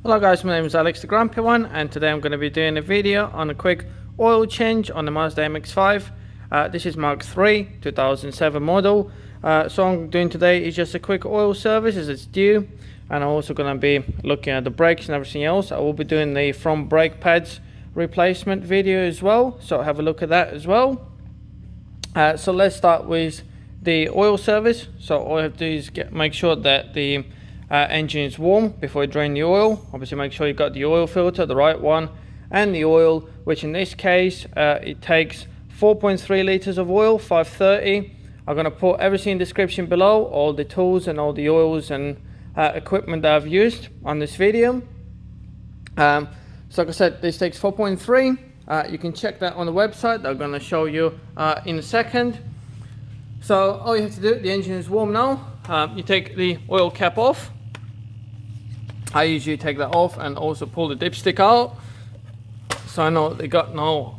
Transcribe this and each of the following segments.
Hello guys, my name is AlexTheGrumpyOne and today I'm going to be doing a video on a quick oil change on the Mazda MX5. This is Mark III 2007 model. So I'm doing today is just a quick oil service as it's due, and I'm also going to be looking at the brakes and everything else. I will be doing the front brake pads replacement video as well, so have a look at that as well. So let's start with the oil service. So all you have to do is make sure that the engine is warm before you drain the oil. Obviously make sure you got the oil filter, the right one, and the oil, which in this case it takes 4.3 liters of oil, 530. I'm going to put everything in the description below, all the tools and all the oils and equipment that I've used on this video. So like I said, this takes 4.3. You can check that on the website that I'm going to show you in a second. So all you have to do, the engine is warm now. You take the oil cap off. I usually take that off and also pull the dipstick out, so I know they got no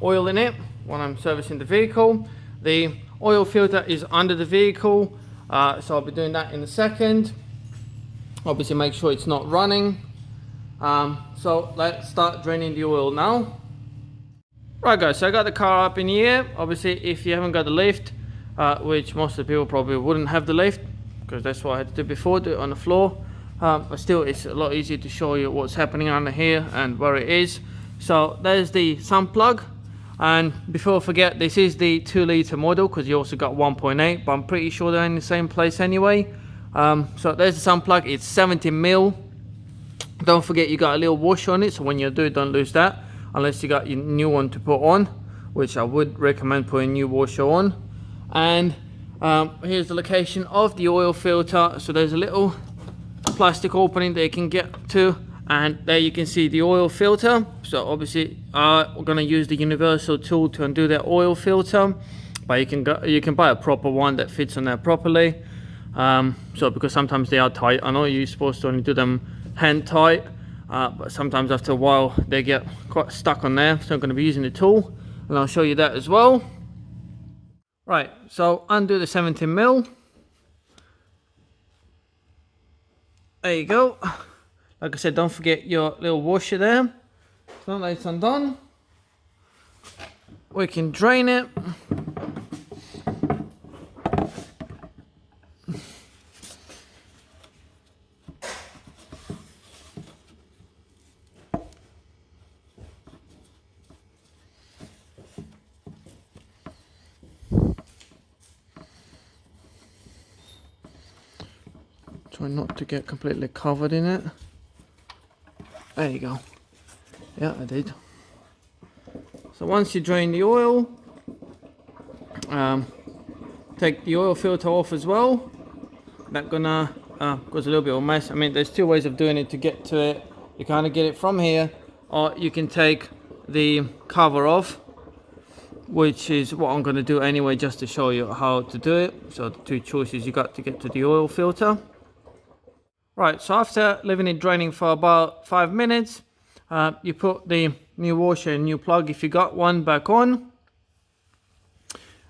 oil in it when I'm servicing the vehicle. The oil filter is under the vehicle, so I'll be doing that in a second. Obviously make sure it's not running. So let's start draining the oil now. Right guys, so I got the car up in the air. Obviously if you haven't got the lift, which most of the people probably wouldn't have the lift, because that's what I had to do before, do it on the floor. But still it's a lot easier to show you what's happening under here and where it is. So there's the sump plug, and before I forget, this is the 2-liter model because you also got 1.8, but I'm pretty sure they're in the same place anyway. So there's the sump plug. It's 70mm. Don't forget you got a little washer on it, so when you do it, don't lose that unless you got your new one to put on, which I would recommend putting a new washer on. And here's the location of the oil filter. So there's a little plastic opening that you can get to, and there you can see the oil filter. So obviously we're going to use the universal tool to undo that oil filter, but you can buy a proper one that fits on there properly. So because sometimes they are tight, I know you're supposed to only do them hand tight, but sometimes after a while they get quite stuck on there, so I'm going to be using the tool and I'll show you that as well. Right, so undo the 70mm. There you go. Like I said, don't forget your little washer there. So now that it's undone, we can drain it. Try not to get completely covered in it. There you go. Yeah, I did. So once you drain the oil, take the oil filter off as well. That gonna cause a little bit of a mess. I mean, there's two ways of doing it to get to it. You kind of get it from here, or you can take the cover off, which is what I'm going to do anyway, just to show you how to do it. So the two choices you got to get to the oil filter. Right, so after leaving it draining for about 5 minutes, you put the new washer and new plug, if you got one, back on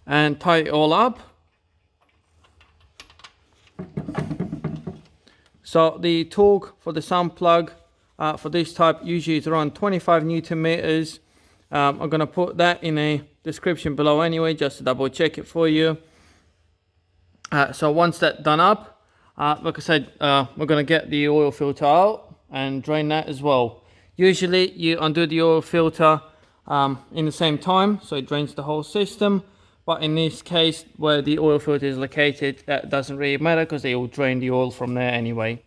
and tie it all up. So the torque for the sump plug for this type usually is around 25 Newton meters. I'm going to put that in a description below anyway, just to double check it for you. So once that's done up, like I said, we're going to get the oil filter out and drain that as well. Usually you undo the oil filter in the same time, so it drains the whole system. But in this case, where the oil filter is located, that doesn't really matter because they will drain the oil from there anyway.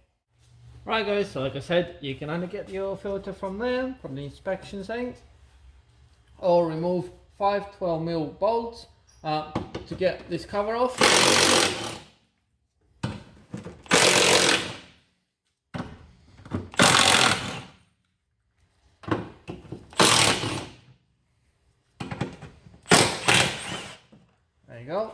Right guys, so like I said, you can either get the oil filter from there, from the inspection thing, or remove 5 12mm bolts to get this cover off. There you go.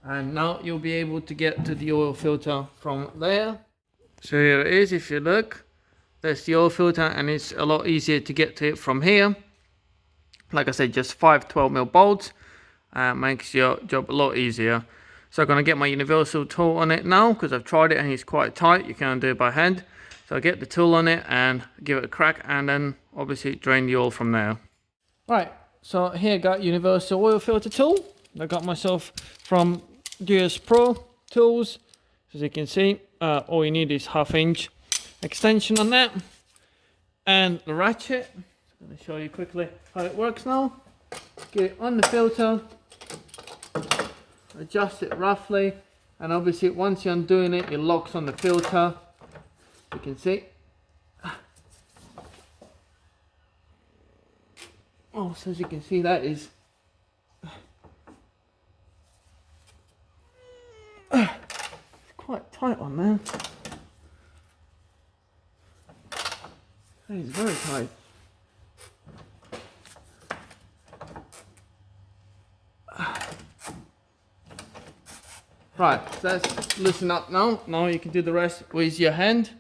And now you'll be able to get to the oil filter from there. So here it is. If you look, there's the oil filter, and it's a lot easier to get to it from here. Like I said, just 5 12mm bolts makes your job a lot easier. So I'm going to get my universal tool on it now, because I've tried it and it's quite tight. You can't do it by hand. So I get the tool on it and give it a crack, and then obviously drain the oil from there. Right, so here I got universal oil filter tool. I got myself from US Pro Tools. As you can see, all you need is 1/2 inch extension on that, and the ratchet. I'm going to show you quickly how it works now. Get it on the filter, adjust it roughly, and obviously once you're undoing it, it locks on the filter. You can see. Oh, so as you can see, that is quite tight on there. That is very tight. Right, so that's loosen up now. Now you can do the rest with your hand.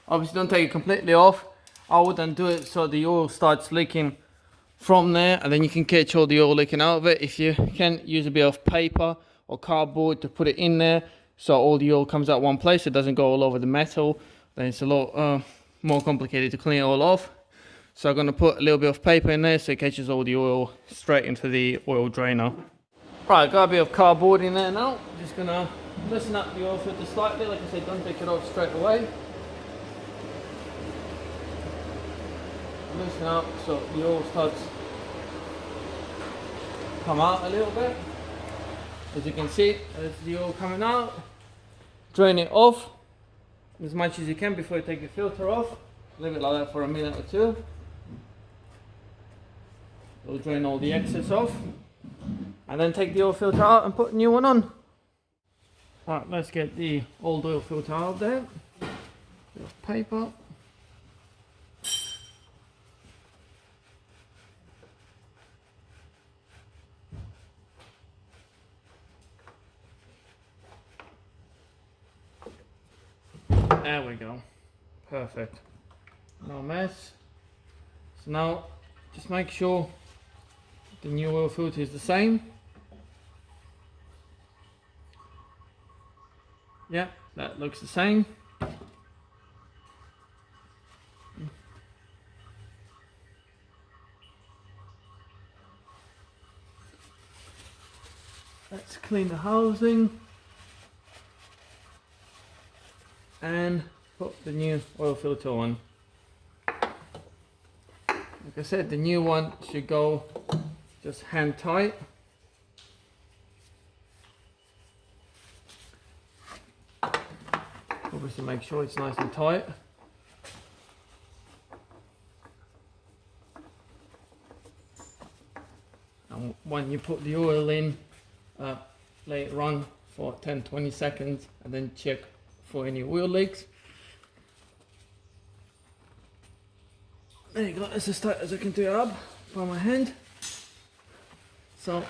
Obviously don't take it completely off. I would undo it so the oil starts leaking from there, and then you can catch all the oil leaking out of it. If you can, use a bit of paper or cardboard to put it in there so all the oil comes out one place, it doesn't go all over the metal. Then it's a lot more complicated to clean it all off. So I'm going to put a little bit of paper in there so it catches all the oil straight into the oil drainer. Right, got a bit of cardboard in there now. Just going to loosen up the oil filter slightly. Like I said, don't take it off straight away. Loosen up so the oil starts to come out a little bit. As you can see, there's the oil coming out. Drain it off as much as you can before you take the filter off. Leave it like that for a minute or two. It'll drain all the excess off. And then take the oil filter out and put a new one on. Right, let's get the old oil filter out there. Bit of paper. There we go. Perfect. No mess. So now just make sure the new oil filter is the same. Yeah, that looks the same. Let's clean the housing and put the new oil filter on. Like I said, the new one should go just hand tight. Obviously make sure it's nice and tight. And when you put the oil in, let it run for 10-20 seconds and then check for any oil leaks. There you go, that's as tight as I can do it up by my hand. So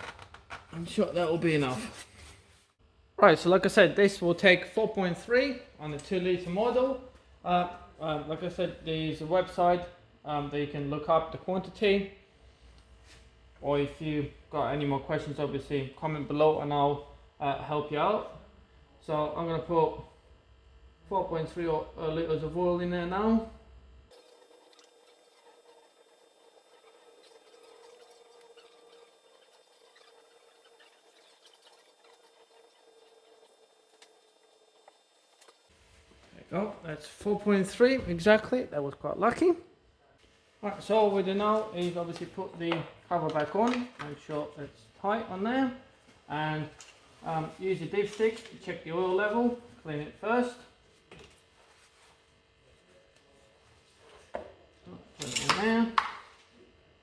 I'm sure that will be enough. Right, so like I said, this will take 4.3 on the 2-litre model. Like I said, there's a website that you can look up the quantity. Or if you got any more questions, obviously comment below and I'll help you out. So I'm going to put 4.3 litres of oil in there now. Oh, that's 4.3 exactly. That was quite lucky. Right, so all we do now is obviously put the cover back on, make sure it's tight on there, and use your dipstick to check the oil level. Clean it first. Put it in there.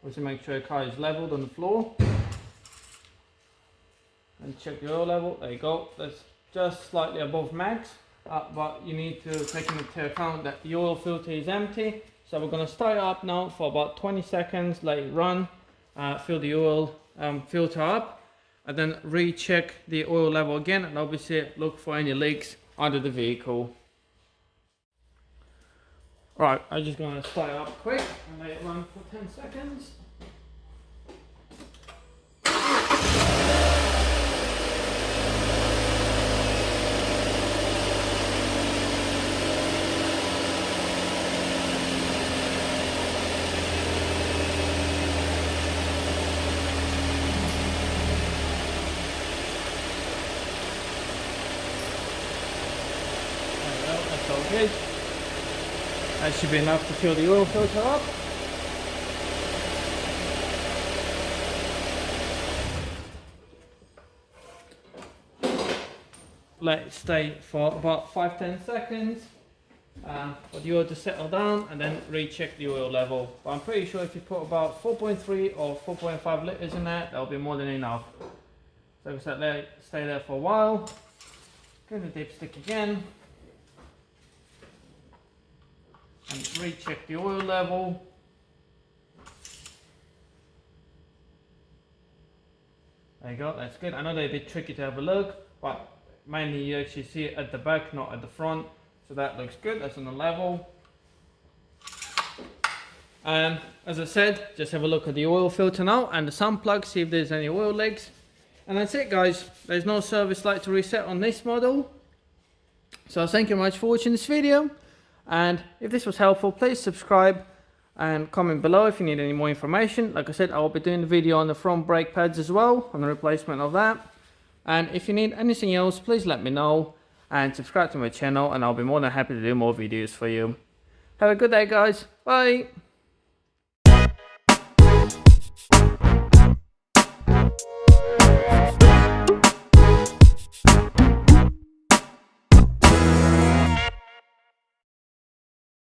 Also make sure your car is leveled on the floor. And check the oil level. There you go. That's just slightly above max. But you need to take into account that the oil filter is empty. So we're going to start it up now for about 20 seconds, let it run, fill the oil filter up, and then recheck the oil level again, and obviously look for any leaks under the vehicle. Right, I'm just going to start it up quick and let it run for 10 seconds. all good. That should be enough to fill the oil filter up. Let it stay for about 5-10 seconds for the oil to settle down, and then recheck the oil level. But I'm pretty sure if you put about 4.3 or 4.5 litres in there, that'll be more than enough. So just let it stay there for a while. Go to the dipstick again and recheck the oil level. There you go, that's good. I know they're a bit tricky to have a look, but mainly you actually see it at the back, not at the front. So that looks good, that's on the level. And as I said, just have a look at the oil filter now and the sump plug, see if there's any oil leaks. And that's it guys, there's no service light to reset on this model. So thank you very much for watching this video. And if this was helpful, please subscribe and comment below if you need any more information. Like I said, I will be doing the video on the front brake pads as well, on the replacement of that. And if you need anything else, please let me know and subscribe to my channel, and I'll be more than happy to do more videos for you. Have a good day guys, bye!